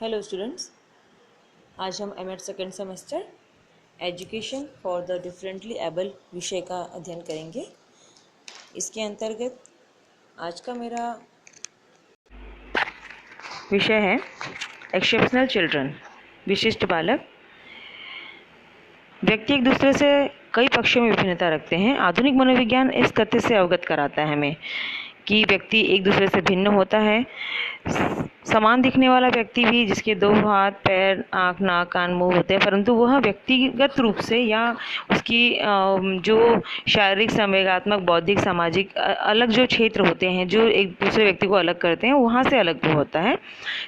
Hello students, आज हम MEd second semester education for the differently able विषय का अध्ययन करेंगे। इसके अंतर्गत आज का मेरा विषय है एक्सेप्शनल चिल्ड्रन, विशिष्ट बालक। व्यक्ति एक दूसरे से कई पक्षों में विभिन्नता रखते हैं। आधुनिक मनोविज्ञान इस तथ्य से अवगत कराता है हमें कि व्यक्ति एक दूसरे से भिन्न होता है। समान दिखने वाला व्यक्ति भी, जिसके दो हाथ, पैर, आँख, नाक, कान, मुंह होते हैं, परंतु वह व्यक्तिगत रूप से या उसकी जो शारीरिक, संवेगात्मक, बौद्धिक, सामाजिक अलग जो क्षेत्र होते हैं जो एक दूसरे व्यक्ति को अलग करते हैं, वहाँ से अलग भी होता है।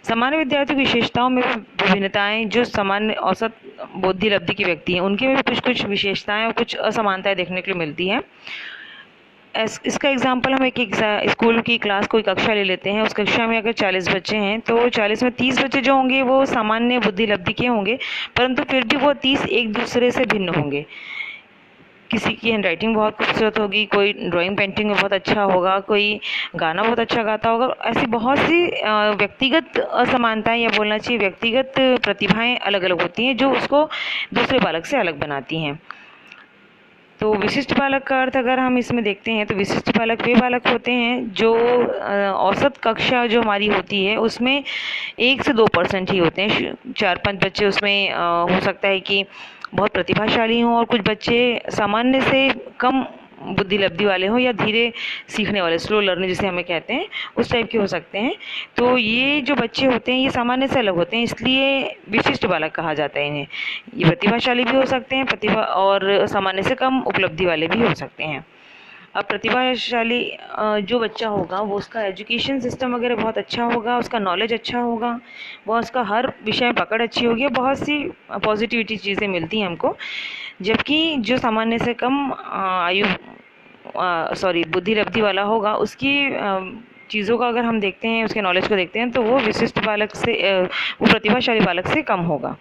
सामान्य विद्यार्थी की विशेषताओं में विभिन्नताएं, जो सामान्य औसत बुद्धि लब्धि के व्यक्ति हैं उनके में भी कुछ कुछ विशेषताएं और कुछ असमानताएं देखने के लिए मिलती है। इसका एग्जाम्पल हम एक स्कूल की क्लास, कोई कक्षा ले लेते हैं। उस कक्षा में अगर 40 बच्चे हैं तो 40 में 30 बच्चे जो होंगे वो सामान्य बुद्धि लब्धि के होंगे, परंतु फिर भी वो 30 एक दूसरे से भिन्न होंगे। किसी की हैंडराइटिंग बहुत खूबसूरत होगी, कोई ड्राइंग पेंटिंग में बहुत अच्छा होगा, कोई गाना बहुत अच्छा गाता होगा। ऐसी बहुत सी व्यक्तिगत असमानताएं या बोलना चाहिए व्यक्तिगत प्रतिभाएं अलग अलग होती हैं जो उसको दूसरे बालक से अलग बनाती हैं। तो विशिष्ट बालक का अर्थ अगर हम इसमें देखते हैं तो विशिष्ट बालक वे बालक होते हैं जो औसत कक्षा जो हमारी होती है उसमें 1 से 2% ही होते हैं। 4-5 बच्चे उसमें हो सकता है कि बहुत प्रतिभाशाली हों और कुछ बच्चे सामान्य से कम बुद्धि लब्धि वाले हों या धीरे सीखने वाले, स्लो लर्नर जिसे हमें कहते हैं, उस टाइप के हो सकते हैं। तो ये जो बच्चे होते हैं ये सामान्य से अलग होते हैं, इसलिए विशिष्ट बालक कहा जाता है इन्हें। ये प्रतिभाशाली भी हो सकते हैं, प्रतिभा और सामान्य से कम उपलब्धि वाले भी हो सकते हैं। अब प्रतिभाशाली जो बच्चा होगा वो, उसका एजुकेशन सिस्टम वगैरह बहुत अच्छा होगा, उसका नॉलेज अच्छा होगा, वो उसका हर विषय में पकड़ अच्छी होगी, बहुत सी पॉजिटिविटी चीज़ें मिलती हैं हमको। जबकि जो सामान्य से कम बुद्धि लब्धि वाला होगा, उसकी चीज़ों का अगर हम देखते हैं, उसके नॉलेज को देखते हैं, तो वो विशिष्ट बालक से वो प्रतिभाशाली बालक से कम होगा।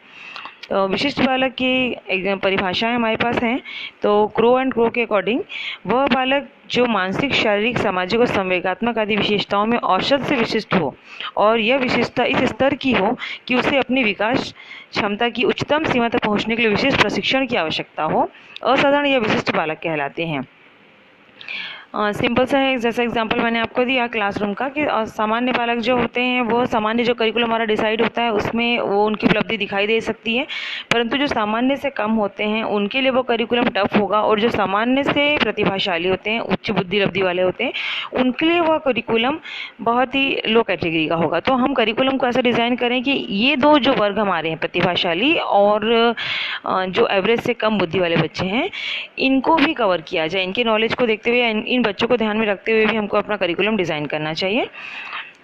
तो विशिष्ट बालक की परिभाषाएं हमारे पास हैं। तो क्रो एंड क्रो के अकॉर्डिंग वह बालक जो मानसिक, शारीरिक, सामाजिक और संवेगात्मक आदि विशेषताओं में औसत से विशिष्ट हो और यह विशेषता इस स्तर की हो कि उसे अपनी विकास क्षमता की उच्चतम सीमा तक पहुंचने के लिए विशेष प्रशिक्षण की आवश्यकता हो, असाधारण या विशिष्ट बालक कहलाते हैं। सिंपल सा है, जैसा एग्जांपल मैंने आपको दिया क्लासरूम का, कि सामान्य बालक जो होते हैं वो सामान्य जो करिकुलम हमारा डिसाइड होता है उसमें वो उनकी उपलब्धि दिखाई दे सकती है, परंतु जो सामान्य से कम होते हैं उनके लिए वो करिकुलम टफ होगा, और जो सामान्य से प्रतिभाशाली होते हैं, उच्च बुद्धि लब्धि वाले होते हैं, उनके लिए वह करिकुलम बहुत ही लो कैटेगरी का होगा। तो हम करिकुलम को ऐसा डिज़ाइन करें कि ये दो जो वर्ग हमारे हैं, प्रतिभाशाली और जो एवरेज से कम बुद्धि वाले बच्चे हैं, इनको भी कवर किया जाए। इनके नॉलेज को देखते हुए, इन बच्चों को ध्यान में रखते हुए भी हमको अपना करिकुलम डिज़ाइन करना चाहिए।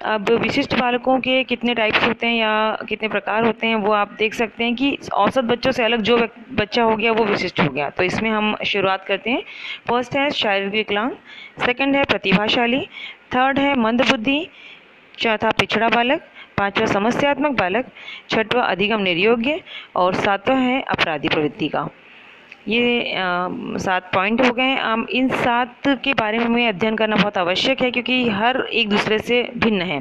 अब विशिष्ट बालकों के कितने टाइप्स होते हैं या कितने प्रकार होते हैं वो आप देख सकते हैं कि औसत बच्चों से अलग जो बच्चा हो गया वो विशिष्ट हो गया। तो इसमें हम शुरुआत करते हैं। फर्स्ट है शारीरिक विकलांग, सेकंड है प्रतिभाशाली, थर्ड है मंदबुद्धि, चौथा पिछड़ा बालक, पांचवा समस्यात्मक बालक, छठवां अधिगम निर्योग्य और सातवां है अपराधी प्रवृत्ति का। ये 7 पॉइंट हो गए। इन 7 के बारे में हमें अध्ययन करना बहुत आवश्यक है क्योंकि हर एक दूसरे से भिन्न है।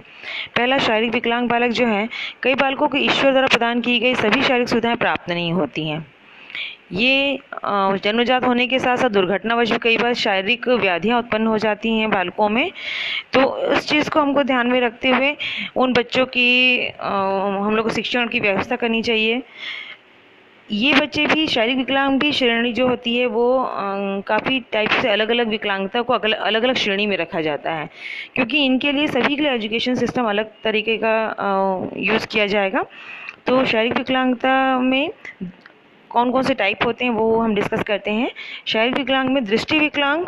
पहला, शारीरिक विकलांग बालक जो है, कई बालकों को ईश्वर द्वारा प्रदान की गई सभी शारीरिक सुविधाएं प्राप्त नहीं होती हैं। ये जन्मजात होने के साथ साथ दुर्घटनावश भी कई बार शारीरिक व्याधियां उत्पन्न हो जाती हैं बालकों में। तो उस चीज़ को हमको ध्यान में रखते हुए उन बच्चों की हम लोग को शिक्षण की व्यवस्था करनी चाहिए। ये बच्चे भी, शारीरिक विकलांग भी श्रेणी जो होती है वो काफ़ी टाइप से अलग अलग विकलांगता को अलग अलग श्रेणी में रखा जाता है, क्योंकि इनके लिए सभी के लिए एजुकेशन सिस्टम अलग तरीके का यूज़ किया जाएगा। तो शारीरिक विकलांगता में कौन कौन से टाइप होते हैं वो हम डिस्कस करते हैं। शारीरिक विकलांग में दृष्टि विकलांग,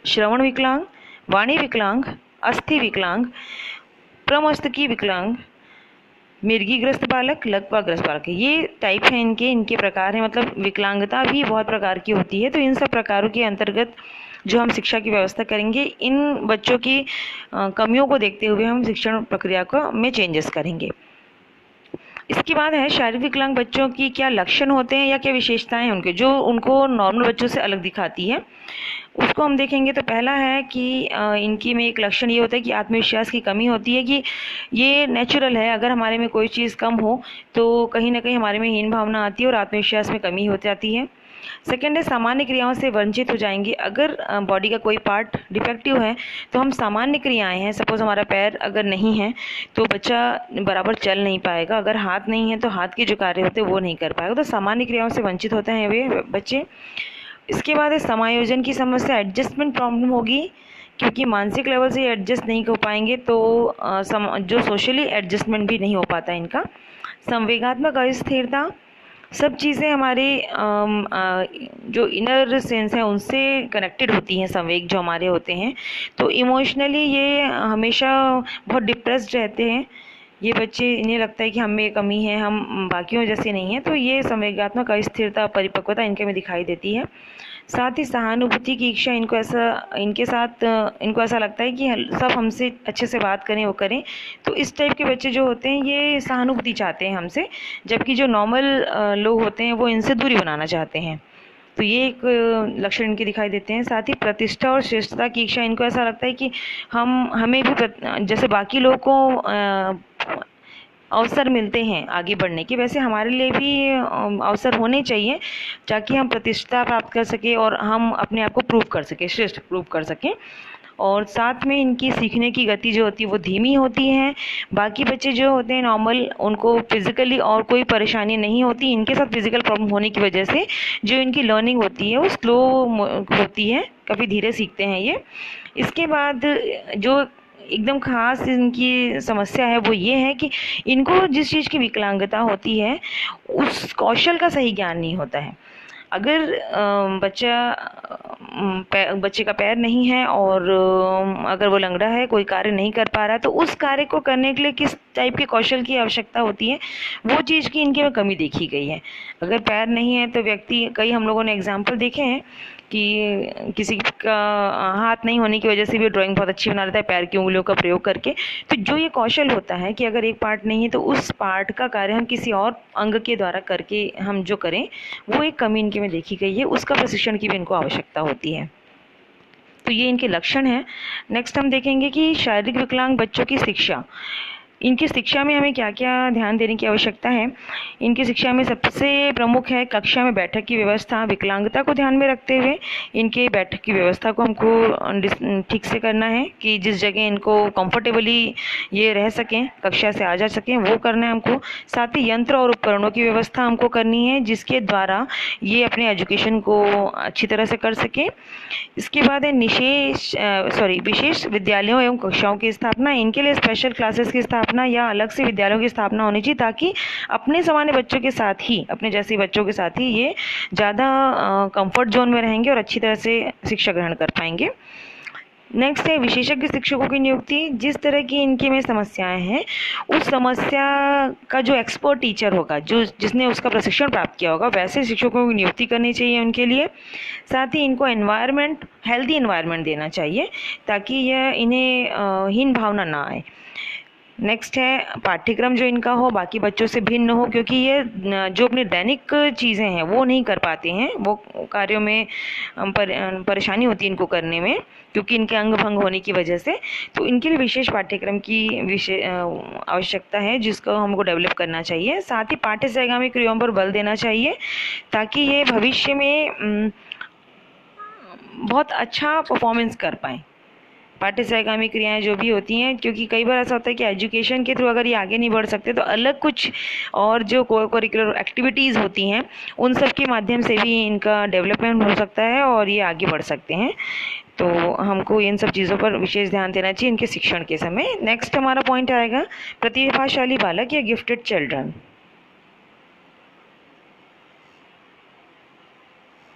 श्रवण विकलांग, वाणी विकलांग, अस्थि विकलांग, प्रमस्तकी विकलांग, मिर्गीग्रस्त बालक, लकवाग्रस्त बालक, ये टाइप हैं इनके प्रकार हैं। मतलब विकलांगता भी बहुत प्रकार की होती है। तो इन सब प्रकारों के अंतर्गत जो हम शिक्षा की व्यवस्था करेंगे, इन बच्चों की कमियों को देखते हुए हम शिक्षण प्रक्रिया को में चेंजेस करेंगे। इसके बाद है शारीरिक विकलांग बच्चों की क्या लक्षण होते हैं या क्या विशेषताएं हैं उनके, जो उनको नॉर्मल बच्चों से अलग दिखाती है। उसको हम देखेंगे तो पहला है कि इनकी में एक लक्षण ये होता है कि आत्मविश्वास की कमी होती है, कि ये नेचुरल है, अगर हमारे में कोई चीज़ कम हो तो कहीं ना कहीं हमारे में हीन भावना आती है और आत्मविश्वास में कमी हो जाती है। सेकेंड है सामान्य क्रियाओं से वंचित हो जाएंगे। अगर बॉडी का कोई पार्ट डिफेक्टिव है तो हम सामान्य क्रियाएं हैं, सपोज हमारा पैर अगर नहीं है तो बच्चा बराबर चल नहीं पाएगा, अगर हाथ नहीं है तो हाथ के जो कार्य होते हैं वो नहीं कर पाएगा, तो सामान्य क्रियाओं से वंचित होते हैं वे बच्चे। इसके बाद है समायोजन की समस्या, एडजस्टमेंट प्रॉब्लम होगी, क्योंकि मानसिक लेवल से एडजस्ट नहीं हो पाएंगे तो जो सोशली एडजस्टमेंट भी नहीं हो पाता इनका। संवेगात्मक अस्थिरता, सब चीज़ें हमारे जो इनर सेंस है उनसे कनेक्टेड होती हैं, संवेग जो हमारे होते हैं, तो इमोशनली ये हमेशा बहुत डिप्रेस्ड रहते हैं ये बच्चे। इन्हें लगता है कि हम में कमी है, हम बाकियों जैसे नहीं हैं, तो ये संवेगात्मक अस्थिरता, परिपक्वता इनके में दिखाई देती है। साथ ही सहानुभूति की इच्छा, इनको ऐसा लगता है कि सब हमसे अच्छे से बात करें, वो करें, तो इस टाइप के बच्चे जो होते हैं ये सहानुभूति चाहते हैं हमसे, जबकि जो नॉर्मल लोग होते हैं वो इनसे दूरी बनाना चाहते हैं, तो ये एक लक्षण इनके दिखाई देते हैं। साथ ही प्रतिष्ठा और श्रेष्ठता की इच्छा, इनको ऐसा लगता है कि हमें भी जैसे बाकी लोगों को अवसर मिलते हैं आगे बढ़ने के, वैसे हमारे लिए भी अवसर होने चाहिए ताकि हम प्रतिष्ठा प्राप्त कर सकें और हम अपने आप को प्रूव कर सकें, श्रेष्ठ प्रूव कर सकें। और साथ में इनकी सीखने की गति जो होती है वो धीमी होती है। बाकी बच्चे जो होते हैं नॉर्मल, उनको फिजिकली और कोई परेशानी नहीं होती, इनके साथ फिजिकल प्रॉब्लम होने की वजह से जो इनकी लर्निंग होती है वो स्लो होती है, काफ़ी धीरे सीखते हैं ये। इसके बाद जो एकदम खास इनकी समस्या है वो ये है कि इनको जिस चीज़ की विकलांगता होती है उस कौशल का सही ज्ञान नहीं होता है। अगर बच्चे का पैर नहीं है और अगर वो लंगड़ा है, कोई कार्य नहीं कर पा रहा है, तो उस कार्य को करने के लिए किस टाइप के कौशल की आवश्यकता होती है, वो चीज़ की इनके में कमी देखी गई है। अगर पैर नहीं है तो व्यक्ति, कई हम लोगों ने एग्जाम्पल देखे हैं कि किसी का हाथ नहीं होने की वजह से भी ड्राइंग बहुत अच्छी बना लेता है पैर की उंगलियों का प्रयोग करके। तो जो ये कौशल होता है कि अगर एक पार्ट नहीं है तो उस पार्ट का कार्य हम किसी और अंग के द्वारा करके हम जो करें, वो एक कमी इनके में देखी गई है, उसका प्रशिक्षण की भी इनको आवश्यकता होती है। तो ये इनके लक्षण हैं। नेक्स्ट हम देखेंगे कि शारीरिक विकलांग बच्चों की शिक्षा, इनकी शिक्षा में हमें क्या क्या ध्यान देने की आवश्यकता है। इनकी शिक्षा में सबसे प्रमुख है कक्षा में बैठक की व्यवस्था। विकलांगता को ध्यान में रखते हुए इनके बैठक की व्यवस्था को हमको ठीक से करना है कि जिस जगह इनको कंफर्टेबली ये रह सकें, कक्षा से आ जा सकें, वो करना है हमको। साथ ही यंत्र और उपकरणों की व्यवस्था हमको करनी है जिसके द्वारा ये अपने एजुकेशन को अच्छी तरह से कर सकें। इसके बाद है विशेष विद्यालयों एवं कक्षाओं की स्थापना। इनके लिए स्पेशल क्लासेस की स्थापना या अलग से विद्यालयों की स्थापना होनी चाहिए ताकि अपने सामान्य बच्चों के साथ ही, अपने जैसे बच्चों के साथ ही ये ज़्यादा कंफर्ट जोन में रहेंगे और अच्छी तरह से शिक्षा ग्रहण कर पाएंगे। नेक्स्ट है विशेषज्ञ शिक्षकों की नियुक्ति। जिस तरह की इनके में समस्याएं हैं, उस समस्या का जो एक्सपर्ट टीचर होगा, जिसने उसका प्रशिक्षण प्राप्त किया होगा, वैसे शिक्षकों की नियुक्ति करनी चाहिए उनके लिए। साथ ही इनको हेल्दी एनवायरनमेंट देना चाहिए ताकि यह इन्हें हीन भावना ना आए। नेक्स्ट है पाठ्यक्रम जो इनका हो बाकी बच्चों से भिन्न हो, क्योंकि ये जो अपनी दैनिक चीज़ें हैं वो नहीं कर पाते हैं, वो कार्यों में परेशानी होती है इनको करने में क्योंकि इनके अंग भंग होने की वजह से। तो इनके लिए विशेष पाठ्यक्रम की आवश्यकता है जिसको हमको डेवलप करना चाहिए। साथ ही पाठ्य सहगामी क्रियाओं पर बल देना चाहिए ताकि ये भविष्य में बहुत अच्छा परफॉर्मेंस कर पाएँ। पाठ्य सहगामी क्रियाएं जो भी होती हैं, क्योंकि कई बार ऐसा होता है कि एजुकेशन के थ्रू अगर ये आगे नहीं बढ़ सकते तो अलग कुछ और जो को-करिकुलर एक्टिविटीज़ होती हैं उन सब के माध्यम से भी इनका डेवलपमेंट हो सकता है और ये आगे बढ़ सकते हैं। तो हमको इन सब चीज़ों पर विशेष ध्यान देना चाहिए इनके शिक्षण के समय। नेक्स्ट हमारा पॉइंट आएगा प्रतिभाशाली बालक या गिफ्टेड चिल्ड्रन।